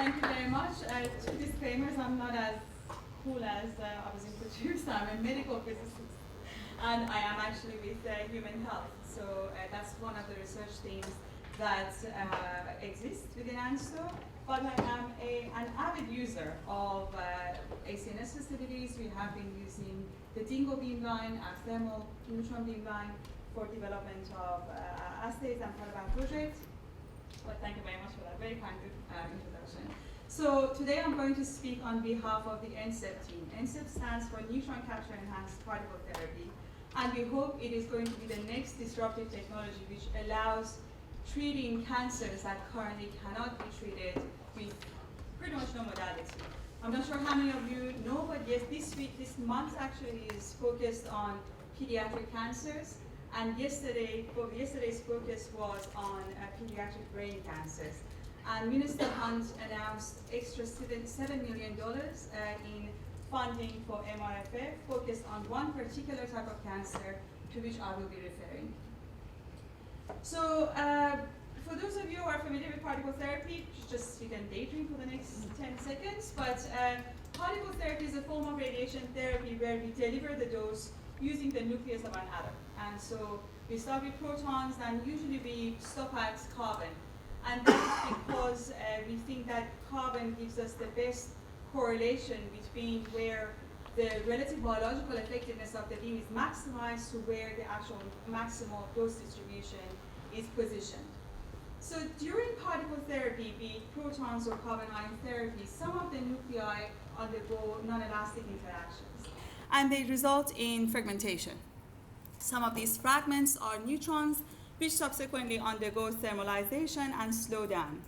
thank you very much. Two disclaimers, I'm not as cool as I was introduced. I'm a medical physicist, and I am actually with human health. So that's one of the research teams that exists within ANSTO. But I am an avid user of ACNS facilities. We have been using the Dingo beamline, our thermal neutron beamline, for development of assays and part of our project. But thank you very much for that very kind introduction. So today I'm going to speak on behalf of the NCEP team. NCEP stands for Neutron Capture Enhanced Particle Therapy, and we hope it is going to be the next disruptive technology which allows treating cancers that currently cannot be treated with pretty much no modality. I'm not sure how many of you know, but yes, this month actually is focused on pediatric cancers. And yesterday's focus was on pediatric brain cancers. And Minister Hunt announced extra $7 million in funding for MRFF, focused on one particular type of cancer to which I will be referring. So for those of you who are familiar with particle therapy, just you can daydream for the next 10 seconds. But particle therapy is a form of radiation therapy where we deliver the dose using the nucleus of an atom. And so we start with protons, and usually we stop at carbon. And that is because we think that carbon gives us the best correlation between where the relative biological effectiveness of the beam is maximized to where the actual maximal dose distribution is positioned. So during particle therapy, be it protons or carbon ion therapy, some of the nuclei undergo non-elastic interactions, and they result in fragmentation. Some of these fragments are neutrons, which subsequently undergo thermalization and slow down.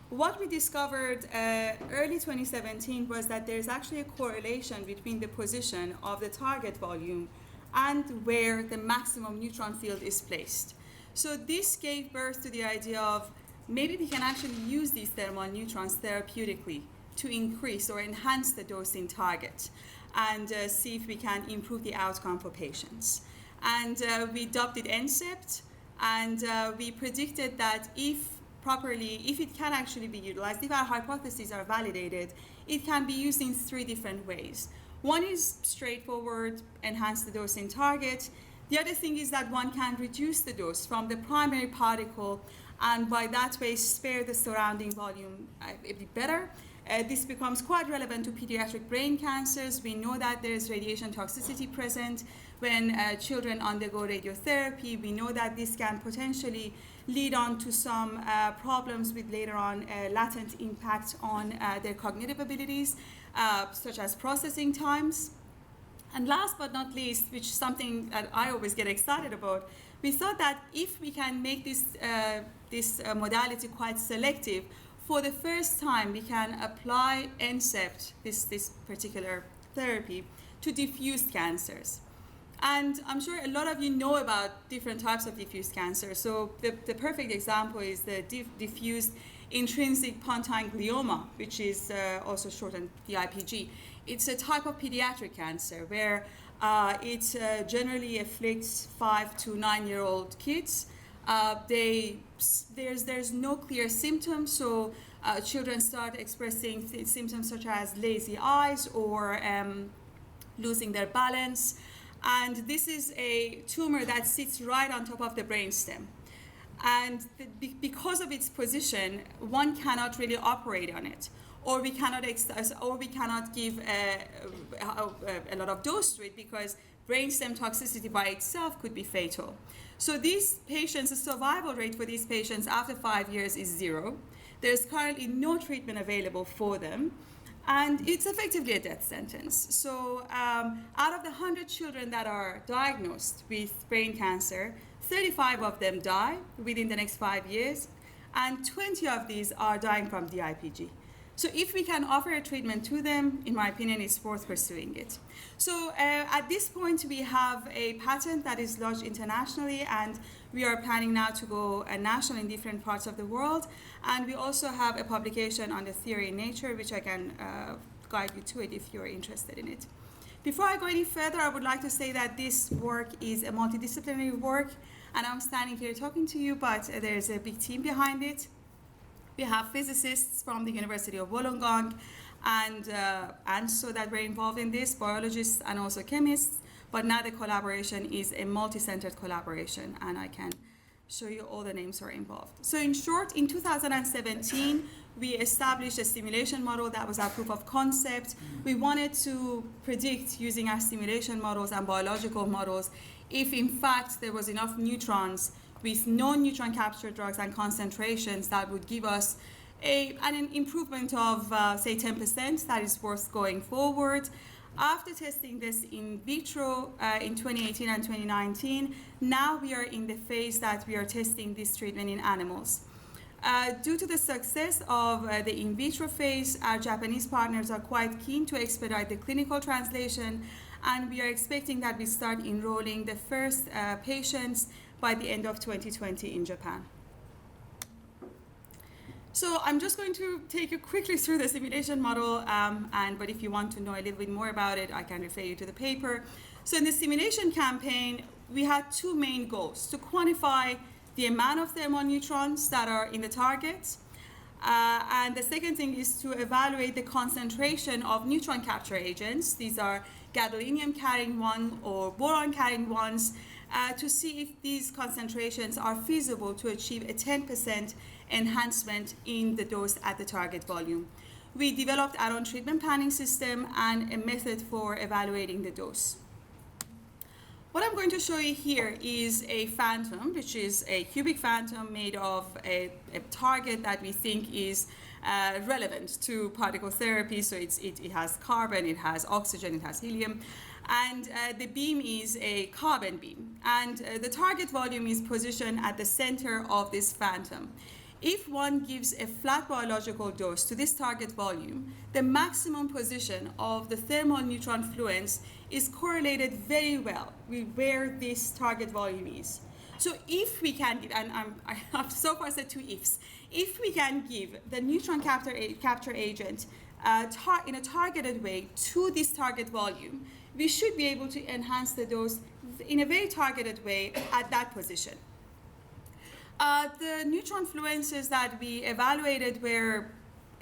What we discovered early 2017 was that there's actually a correlation between the position of the target volume and where the maximum neutron field is placed. So this gave birth to the idea of maybe we can actually use these thermal neutrons therapeutically to increase or enhance the dosing target and see if we can improve the outcome for patients. And we dubbed it NCEPT, and we predicted that if it can actually be utilized, if our hypotheses are validated, it can be used in three different ways. One is straightforward, enhance the dosing target. The other thing is that one can reduce the dose from the primary particle, and by that way spare the surrounding volume a bit better. This becomes quite relevant to pediatric brain cancers. We know that there is radiation toxicity present when children undergo radiotherapy. We know that this can potentially lead on to some problems with later on latent impact on their cognitive abilities, such as processing times. And last but not least, which is something that I always get excited about, we thought that if we can make this modality quite selective, for the first time we can apply NCEPT, this particular therapy, to diffuse cancers. And I'm sure a lot of you know about different types of diffuse cancer. So the perfect example is the diffuse intrinsic pontine glioma, which is also shortened DIPG. It's a type of pediatric cancer where it generally afflicts 5 to 9-year-old kids. There's no clear symptoms, so children start expressing symptoms such as lazy eyes or losing their balance. And this is a tumor that sits right on top of the brainstem. And because of its position, one cannot really operate on it, or we cannot give a lot of dose to it because brainstem toxicity by itself could be fatal. So these patients, the survival rate for these patients after 5 years is 0. There's currently no treatment available for them, and it's effectively a death sentence. So out of the 100 children that are diagnosed with brain cancer, 35 of them die within the next 5 years, and 20 of these are dying from DIPG. So if we can offer a treatment to them, in my opinion, it's worth pursuing it. So at this point, we have a patent that is lodged internationally, and we are planning now to go national in different parts of the world. And we also have a publication on the theory in Nature, which I can guide you to it if you're interested in it. Before I go any further, I would like to say that this work is a multidisciplinary work, and I'm standing here talking to you, but there's a big team behind it. We have physicists from the University of Wollongong and ANSTO that were involved in this, biologists and also chemists. But now the collaboration is a multi-centered collaboration, and I can show you all the names who are involved. So in short, in 2017, we established a simulation model that was our proof of concept. We wanted to predict using our simulation models and biological models if in fact there was enough neutrons with known neutron capture drugs and concentrations that would give us an improvement of say 10% that is worth going forward. After testing this in vitro in 2018 and 2019, now we are in the phase that we are testing this treatment in animals. Due to the success of the in vitro phase, our Japanese partners are quite keen to expedite the clinical translation, and we are expecting that we start enrolling the first patients by the end of 2020 in Japan. So I'm just going to take you quickly through the simulation model, but if you want to know a little bit more about it, I can refer you to the paper. So in the simulation campaign, we had two main goals: to quantify the amount of thermal neutrons that are in the target, and the second thing is to evaluate the concentration of neutron capture agents. These are gadolinium carrying ones or boron carrying ones, to see if these concentrations are feasible to achieve a 10% enhancement in the dose at the target volume. We developed our own treatment planning system and a method for evaluating the dose. What I'm going to show you here is a phantom, which is a cubic phantom made of a target that we think is relevant to particle therapy. So it has carbon, it has oxygen, it has helium, and the beam is a carbon beam. And the target volume is positioned at the center of this phantom. If one gives a flat biological dose to this target volume, the maximum position of the thermal neutron fluence is correlated very well with where this target volume is. So if we can give, and I have so far said two ifs, if we can give the neutron capture agent in a targeted way to this target volume, we should be able to enhance the dose in a very targeted way at that position. The neutron fluences that we evaluated were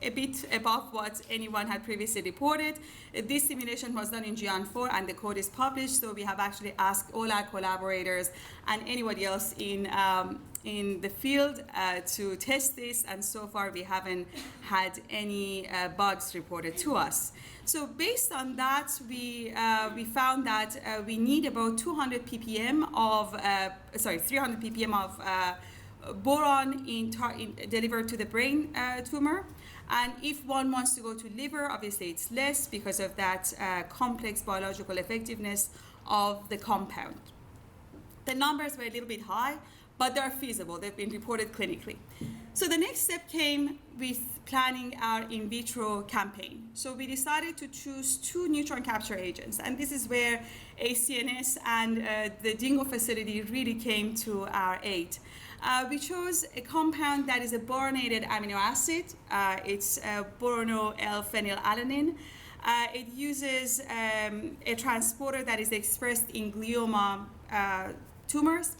a bit above what anyone had previously reported. This simulation was done in Jian4 and the code is published, so we have actually asked all our collaborators and anybody else in the field to test this, and so far we haven't had any bugs reported to us. So based on that, we found that we need about 200 ppm of, 300 ppm of boron delivered to the brain tumor. And if one wants to go to liver, obviously it's less because of that complex biological effectiveness of the compound. The numbers were a little bit high, but they're feasible. They've been reported clinically. So the next step came with planning our in vitro campaign. So we decided to choose two neutron capture agents, and this is where ACNS and the Dingo facility really came to our aid. We chose a compound that is a boronated amino acid. It's borono-L-phenylalanine. It uses a transporter that is expressed in glioma tumors.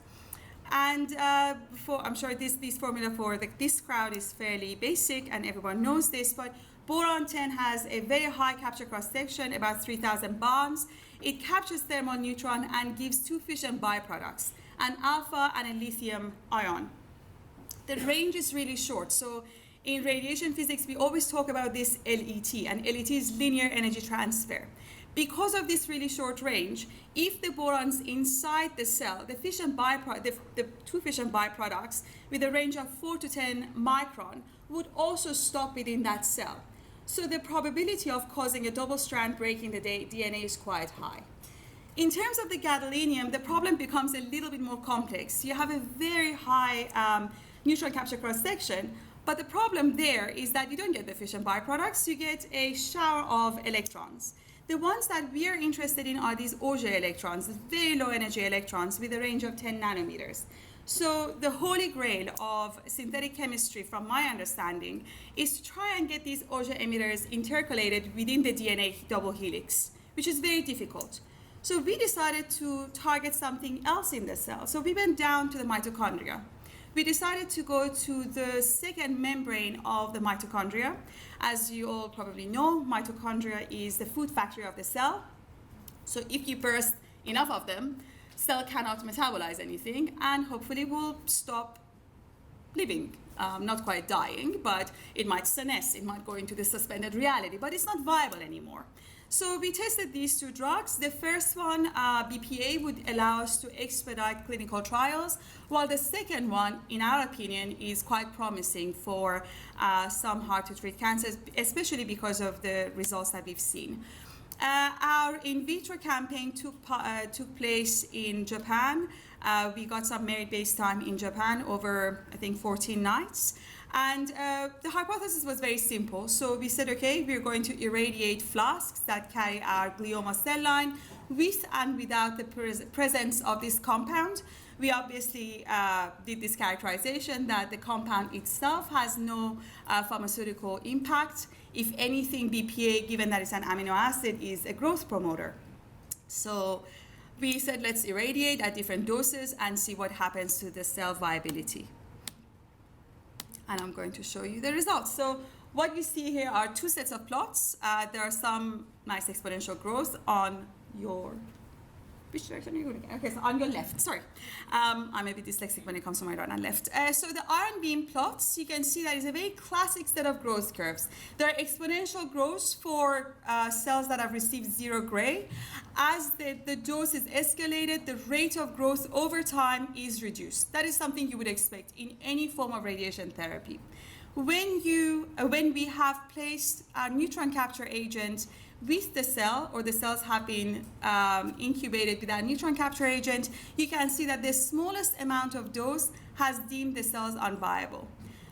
And I'm sure this formula for this crowd is fairly basic and everyone knows this, but boron-10 has a very high capture cross-section, about 3,000 bonds. It captures thermal neutron and gives two fission byproducts, an alpha and a lithium ion. The range is really short. So in radiation physics, we always talk about this LET, and LET is linear energy transfer. Because of this really short range, if the borons inside the cell, the two fission byproducts with a range of 4 to 10 micron would also stop within that cell. So the probability of causing a double strand break in the DNA is quite high. In terms of the gadolinium, the problem becomes a little bit more complex. You have a very high neutron capture cross-section, but the problem there is that you don't get the fission byproducts, you get a shower of electrons. The ones that we are interested in are these Auger electrons, very low energy electrons with a range of 10 nanometers. So the holy grail of synthetic chemistry, from my understanding, is to try and get these Auger emitters intercalated within the DNA double helix, which is very difficult. So we decided to target something else in the cell. So we went down to the mitochondria. we decided to go to the second membrane of the mitochondria. As you all probably know, mitochondria is the food factory of the cell. So if you burst enough of them, cell cannot metabolize anything and hopefully will stop living. Not quite dying, but it might senesce, it might go into the suspended reality, but it's not viable anymore. So we tested these two drugs. The first one, BPA, would allow us to expedite clinical trials, while the second one, in our opinion, is quite promising for some hard-to-treat cancers, especially because of the results that we've seen. Our in vitro campaign took place in Japan. We got some merit-based time in Japan over, I think, 14 nights. And the hypothesis was very simple. So we said, okay, we're going to irradiate flasks that carry our glioma cell line with and without the presence of this compound. We obviously did this characterization that the compound itself has no pharmaceutical impact. If anything, BPA, given that it's an amino acid, is a growth promoter. So we said, let's irradiate at different doses and see what happens to the cell viability. And I'm going to show you the results. So what you see here are two sets of plots. There are some nice exponential growth on your, which direction are you going? Okay, so on your left, sorry. I'm a bit dyslexic when it comes to my right and left. So the iron beam plots, you can see that is a very classic set of growth curves. There are exponential growth for cells that have received 0 gray. As the dose is escalated, the rate of growth over time is reduced. That is something you would expect in any form of radiation therapy. When we have placed a neutron capture agent with the cell, or the cells have been incubated with that neutron capture agent, you can see that the smallest amount of dose has deemed the cells unviable,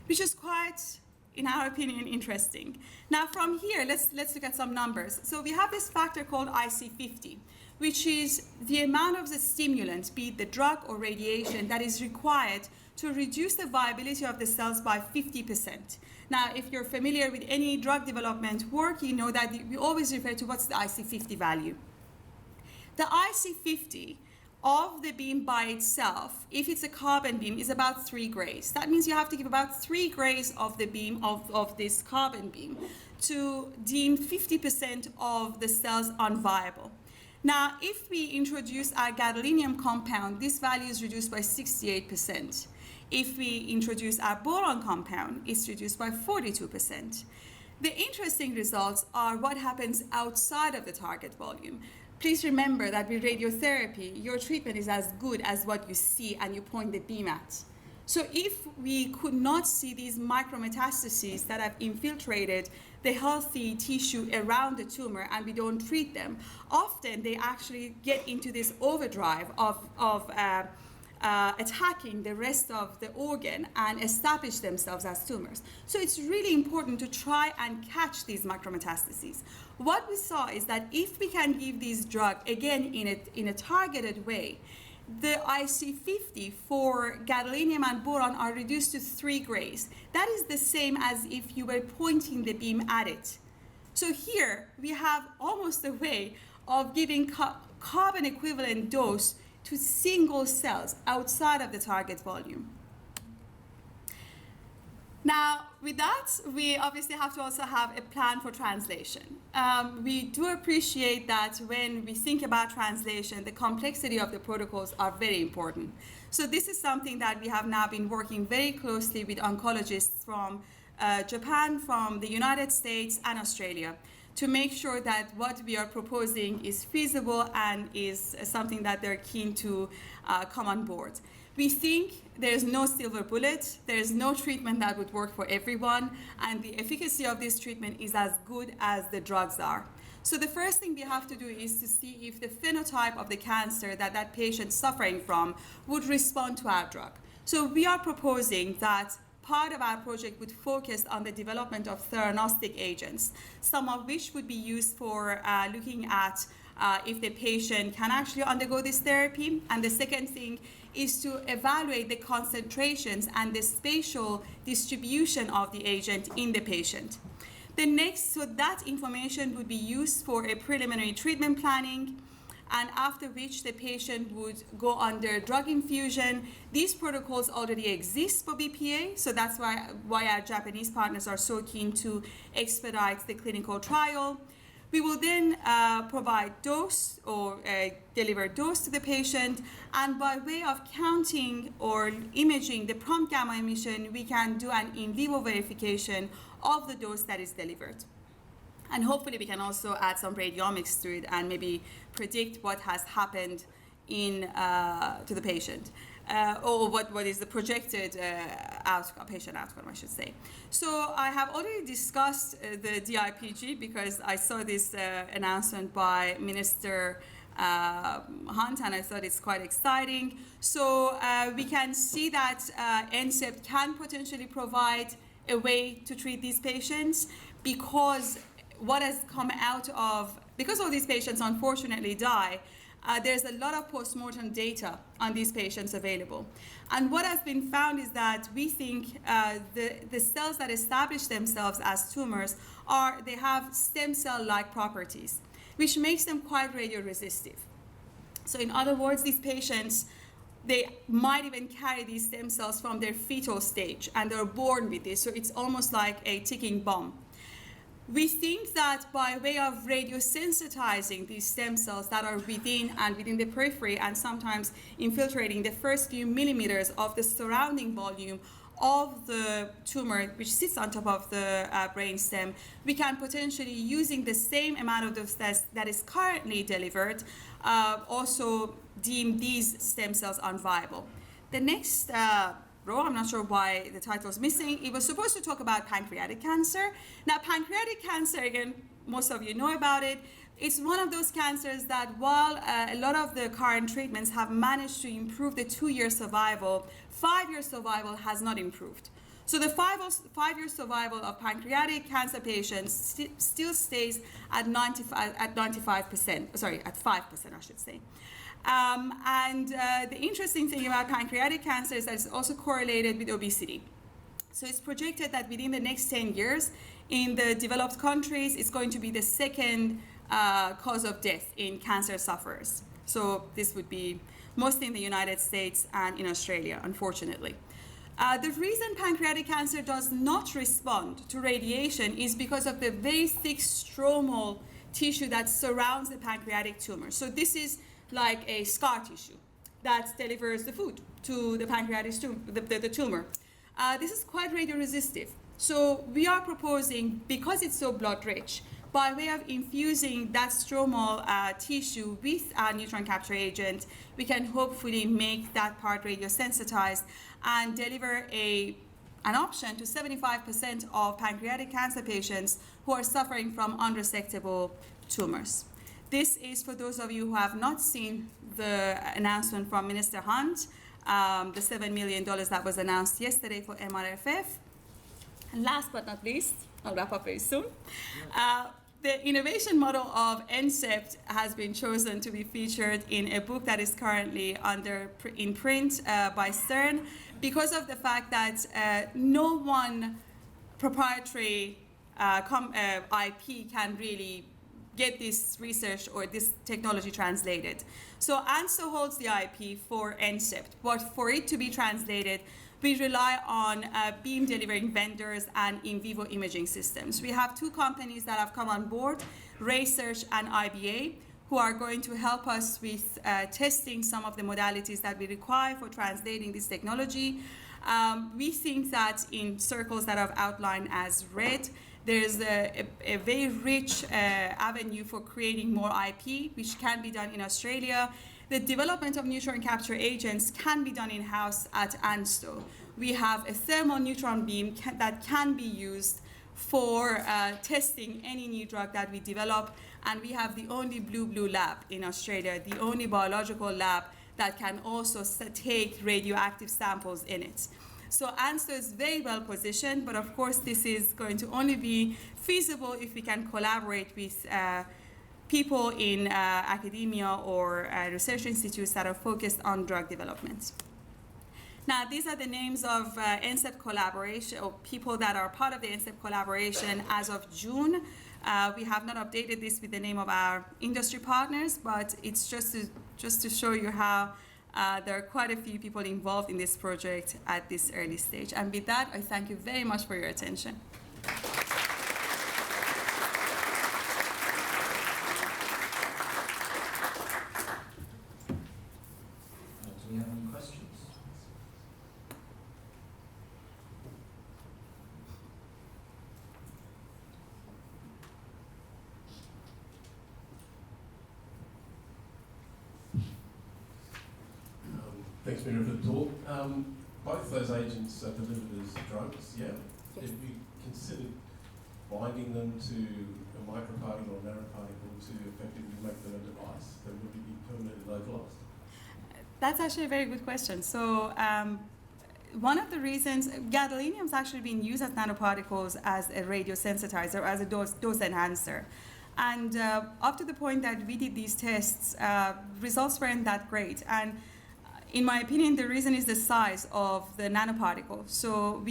which is quite, in our opinion, interesting. Now from here, let's look at some numbers. So we have this factor called IC50, which is the amount of the stimulant, be it the drug or radiation, that is required to reduce the viability of the cells by 50%. Now, if you're familiar with any drug development work, you know that we always refer to what's the IC50 value. The IC50 of the beam by itself, if it's a carbon beam, is about 3 grays. That means you have to give about 3 grays of the beam of this carbon beam to deem 50% of the cells unviable. Now, if we introduce our gadolinium compound, this value is reduced by 68%. If we introduce our boron compound, it's reduced by 42%. The interesting results are what happens outside of the target volume. Please remember that with radiotherapy, your treatment is as good as what you see and you point the beam at. So if we could not see these micrometastases that have infiltrated the healthy tissue around the tumor and we don't treat them, often they actually get into this overdrive of attacking the rest of the organ and establish themselves as tumors. So it's really important to try and catch these micrometastases. What we saw is that if we can give these drugs, again, in a targeted way, the IC50 for gadolinium and boron are reduced to 3 grays. That is the same as if you were pointing the beam at it. So here we have almost a way of giving carbon equivalent dose to single cells outside of the target volume. Now, with that, we obviously have to also have a plan for translation. We do appreciate that when we think about translation, the complexity of the protocols are very important. So this is something that we have now been working very closely with oncologists from Japan, from the United States, and Australia, to make sure that what we are proposing is feasible and is something that they're keen to come on board. We think there's no silver bullet, there's no treatment that would work for everyone, and the efficacy of this treatment is as good as the drugs are. So the first thing we have to do is to see if the phenotype of the cancer that that patient's suffering from would respond to our drug. So we are proposing that part of our project would focus on the development of theranostic agents, some of which would be used for looking at if the patient can actually undergo this therapy. And the second thing is to evaluate the concentrations and the spatial distribution of the agent in the patient. So that information would be used for a preliminary treatment planning. and after which the patient would go under drug infusion. These protocols already exist for BPA, so that's why our Japanese partners are so keen to expedite the clinical trial. We will then provide dose or deliver dose to the patient, and by way of counting or imaging the prompt gamma emission, we can do an in vivo verification of the dose that is delivered. And hopefully we can also add some radiomics to it and maybe predict what has happened to the patient. Or what is the projected patient outcome, I should say. So I have already discussed the DIPG because I saw this announcement by Minister Hunt, and I thought it's quite exciting. So we can see that NCEPT can potentially provide a way to treat these patients, because what has come out of, because all these patients unfortunately die, there's a lot of post-mortem data on these patients available. And what has been found is that we think the cells that establish themselves as tumors they have stem cell-like properties, which makes them quite radioresistive. So in other words, these patients, they might even carry these stem cells from their fetal stage, and they're born with this. So it's almost like a ticking bomb. We think that by way of radiosensitizing these stem cells that are within the periphery, and sometimes infiltrating the first few millimeters of the surrounding volume of the tumor, which sits on top of the brainstem, we can potentially, using the same amount of dose that is currently delivered, also deem these stem cells unviable. The next row, I'm not sure why the title is missing. It was supposed to talk about pancreatic cancer. Now, pancreatic cancer, again, most of you know about it. It's one of those cancers that, while a lot of the current treatments have managed to improve the 2-year survival, 5-year survival has not improved. So the 5-year survival of pancreatic cancer patients still stays at 95%. Sorry, at 5%, I should say. The interesting thing about pancreatic cancer is that it's also correlated with obesity. So it's projected that within the next 10 years, in the developed countries, it's going to be the second cause of death in cancer sufferers. So this would be mostly in the United States and in Australia, unfortunately. The reason pancreatic cancer does not respond to radiation is because of the very thick stromal tissue that surrounds the pancreatic tumor. So this is like a scar tissue that delivers the food to the pancreatic the tumor. This is quite radioresistive. So we are proposing, because it's so blood rich, by way of infusing that stromal tissue with a neutron capture agent, we can hopefully make that part radiosensitized and deliver an option to 75% of pancreatic cancer patients who are suffering from unresectable tumors. This is for those of you who have not seen the announcement from Minister Hunt, the $7 million that was announced yesterday for MRFF. And last but not least, I'll wrap up very soon. The innovation model of NCEPT has been chosen to be featured in a book that is currently in print by CERN, because of the fact that no one proprietary IP can really get this research or this technology translated. So ANSTO holds the IP for NCEPT, but for it to be translated, we rely on beam delivering vendors and in vivo imaging systems. We have 2 companies that have come on board, RaySearch and IBA, who are going to help us with testing some of the modalities that we require for translating this technology. We think that in circles that I've outlined as red, there's a very rich avenue for creating more IP, which can be done in Australia. The development of neutron capture agents can be done in-house at ANSTO. We have a thermal neutron beam that can be used for testing any new drug that we develop, and we have the only blue lab in Australia, the only biological lab that can also take radioactive samples in it. So ANSTO is very well positioned, but of course this is going to only be feasible if we can collaborate with people in academia or research institutes that are focused on drug development. Now, these are the names of NCEPT collaboration, or people that are part of the NCEPT collaboration as of June We have not updated this with the name of our industry partners, but it's just to show you how there are quite a few people involved in this project at this early stage. And with that, I thank you very much for your attention. Do we have any questions? Thanks, Mira, for the talk. Both those agents are delivered as drugs, yeah? Yes. Have you considered binding them to a microparticle or nanoparticle to effectively make them a device that would be permanently localized? That's actually a very good question. So one of the reasons, gadolinium has actually been used as nanoparticles as a radiosensitizer, as a dose enhancer. And up to the point that we did these tests, results weren't that great. And in my opinion, the reason is the size of the nanoparticle. So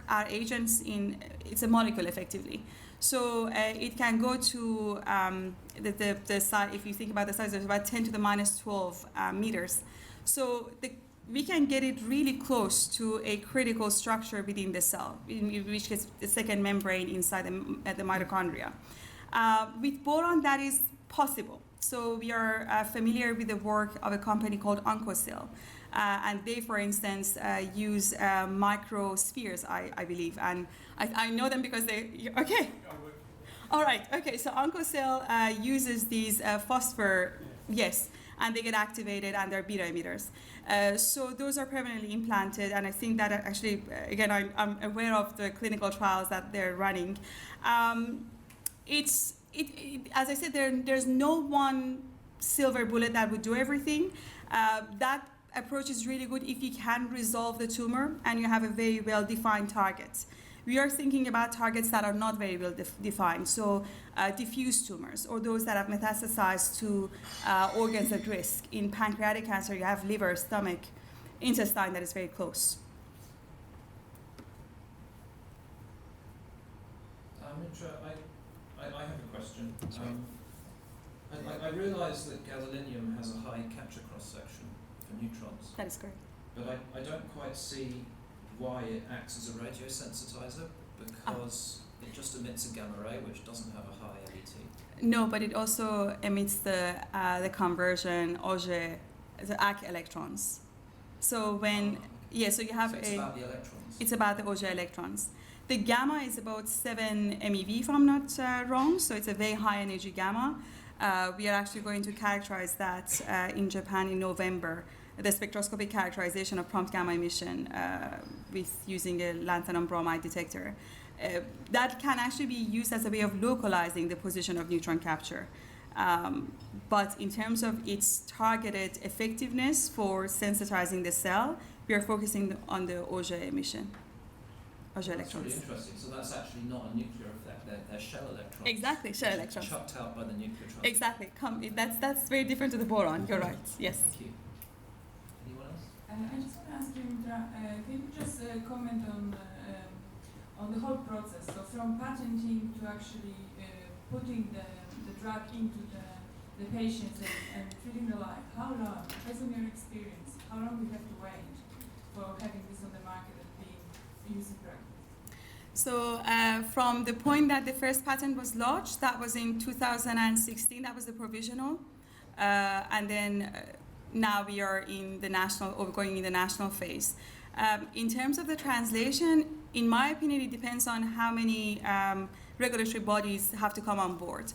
our agents it's a molecule effectively. So it can go to the size, if you think about the size, it's about 10 to the minus 12 meters. So we can get it really close to a critical structure within the cell, in which is the second membrane inside the mitochondria. With boron, that is possible. So we are familiar with the work of a company called OncoCell. And they, for instance, use microspheres, I believe. And I know them because okay. All right, okay, so OncoCell uses these phosphor, yes, and they get activated and they're beta emitters. So those are permanently implanted, and I think that actually, again, I'm aware of the clinical trials that they're running. As I said, there's no one silver bullet that would do everything. That approach is really good if you can resolve the tumor and you have a very well-defined target. We are thinking about targets that are not very well defined, so diffuse tumors or those that have metastasized to organs at risk. In pancreatic cancer, you have liver, stomach, intestine that is very close. Mitra, I have a question. I realise that gadolinium has a high capture cross-section for neutrons. That is correct. But I don't quite see why it acts as a radiosensitizer, because it just emits a gamma ray which doesn't have a high LET. No, but it also emits the conversion Auger, the AC electrons. So when so you have it's about the electrons. It's about the Auger electrons. The gamma is about 7 MeV, if I'm not wrong. So it's a very high energy gamma. We are actually going to characterize that in Japan in November. The spectroscopic characterization of prompt gamma emission with using a lanthanum bromide detector. That can actually be used as a way of localizing the position of neutron capture. But in terms of its targeted effectiveness for sensitizing the cell, we are focusing on the Auger emission. Auger electrons. That's really interesting. So that's actually not a nuclear effect, they're shell electrons. Exactly, shell electrons. Chucked out by the neutrons. Exactly. That's very different to the boron. You're right. Yes. Thank you. Anyone else? I just want to ask you, Mitra, can you just comment on the whole process? So from patenting to actually putting the drug into the patients and treating the life, how long, based on your experience, how long we have to wait for having this on the market and being used in practice? So from the point that the first patent was launched, that was in 2016, that was the provisional. And then now we are in the national, or going in the national phase. In terms of the translation, in my opinion, it depends on how many regulatory bodies have to come on board.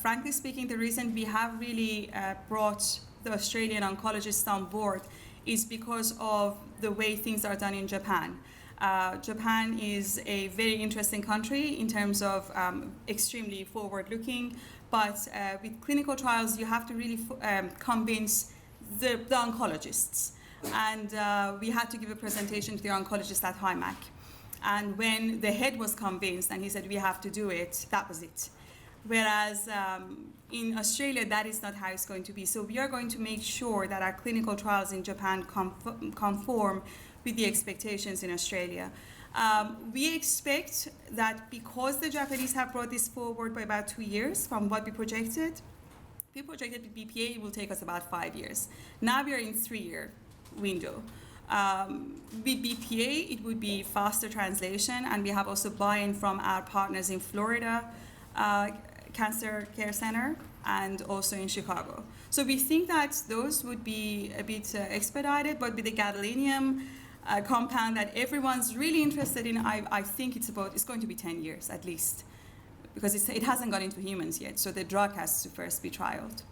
Frankly speaking, the reason we have really brought the Australian oncologists on board is because of the way things are done in Japan. Japan is a very interesting country in terms of extremely forward-looking, but with clinical trials, you have to really convince the oncologists. And we had to give a presentation to the oncologist at HIMAC. And when the head was convinced and he said, we have to do it, that was it. Whereas in Australia, that is not how it's going to be. So we are going to make sure that our clinical trials in Japan conform with the expectations in Australia. We expect that because the Japanese have brought this forward by about 2 years from what we projected with BPA it will take us about 5 years. Now we are in 3-year window. With BPA, it would be faster translation, and we have also buy-in from our partners in Florida Cancer Care Center and also in Chicago. So we think that those would be a bit expedited, but with the gadolinium compound that everyone's really interested in, I think it's going to be 10 years at least, because it hasn't gone into humans yet, so the drug has to first be trialed.